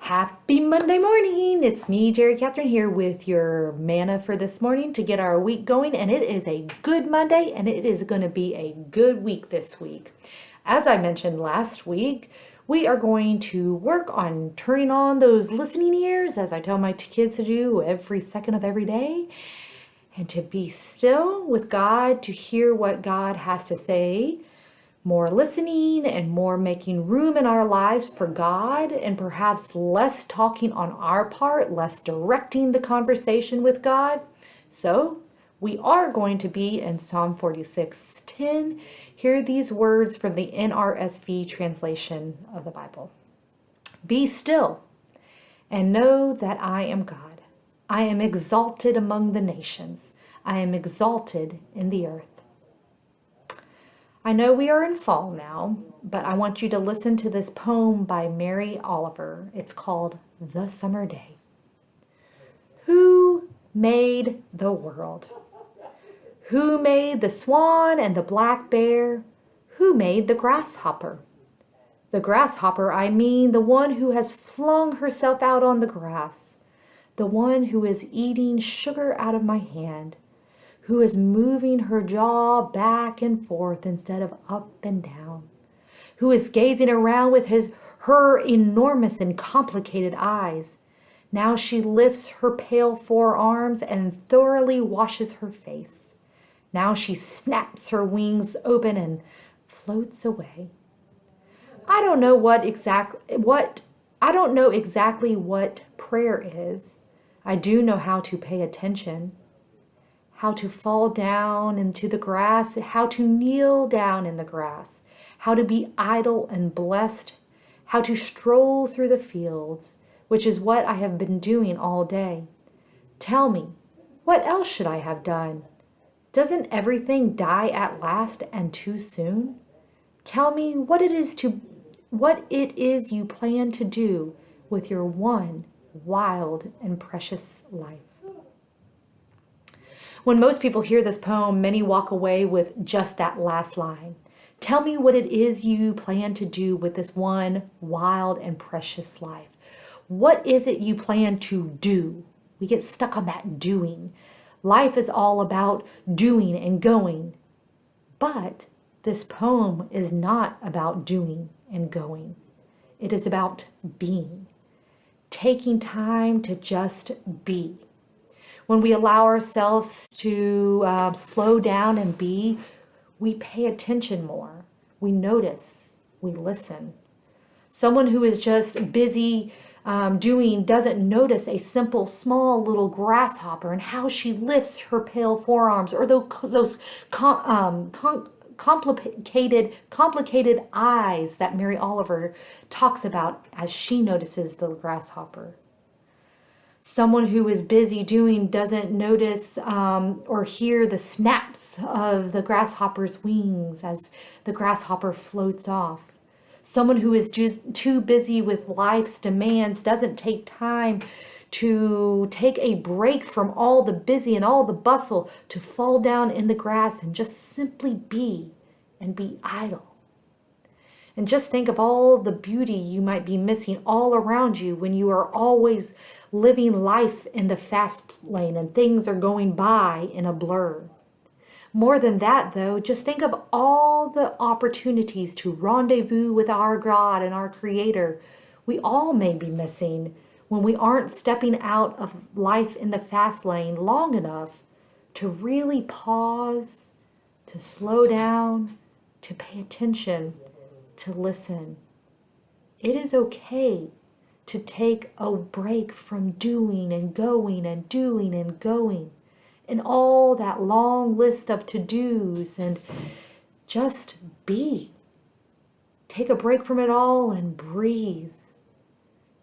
Happy Monday morning! It's me, Jerry Catherine, here with your manna for this morning to get our week going. And it is a good Monday, and it is going to be a good week this week. As I mentioned last week, we are going to work on turning on those listening ears, as I tell my kids to do every second of every day, and to be still with God, to hear what God has to say. More listening and more making room in our lives for God, and perhaps less talking on our part, less directing the conversation with God. So we are going to be in Psalm 46:10. Hear these words from the NRSV translation of the Bible. Be still and know that I am God. I am exalted among the nations. I am exalted in the earth. I know we are in fall now, but I want you to listen to this poem by Mary Oliver. It's called The Summer Day. Who made the world? Who made the swan and the black bear? Who made the grasshopper? The grasshopper, I mean the one who has flung herself out on the grass, the one who is eating sugar out of my hand, who is moving her jaw back and forth instead of up and down, who is gazing around with her enormous and complicated eyes. Now she lifts her pale forearms and thoroughly washes her face. Now she snaps her wings open and floats away. I don't know exactly what prayer is. I do know how to pay attention. How to fall down into the grass, how to kneel down in the grass, how to be idle and blessed, how to stroll through the fields, which is what I have been doing all day. Tell me, what else should I have done? Doesn't everything die at last and too soon? Tell me what it is you plan to do with your one wild and precious life. When most people hear this poem, many walk away with just that last line. Tell me what it is you plan to do with this one wild and precious life. What is it you plan to do? We get stuck on that doing. Life is all about doing and going. But this poem is not about doing and going. It is about being. Taking time to just be. When we allow ourselves to slow down and be, we pay attention more. We notice, we listen. Someone who is just busy doing doesn't notice a simple, small little grasshopper and how she lifts her pale forearms, or those complicated eyes that Mary Oliver talks about as she notices the grasshopper. Someone who is busy doing doesn't notice or hear the snaps of the grasshopper's wings as the grasshopper floats off. Someone who is just too busy with life's demands doesn't take time to take a break from all the busy and all the bustle to fall down in the grass and just simply be and be idle. And just think of all the beauty you might be missing all around you when you are always living life in the fast lane and things are going by in a blur. More than that, though, just think of all the opportunities to rendezvous with our God and our Creator we all may be missing when we aren't stepping out of life in the fast lane long enough to really pause, to slow down, to pay attention, to listen. It is okay to take a break from doing and going and doing and going and all that long list of to-dos and just be. Take a break from it all and breathe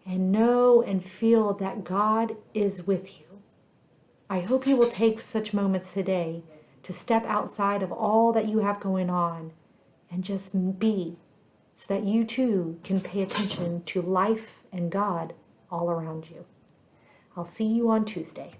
and know and feel that God is with you. I hope you will take such moments today to step outside of all that you have going on and just be, so that you too can pay attention to life and God all around you. I'll see you on Tuesday.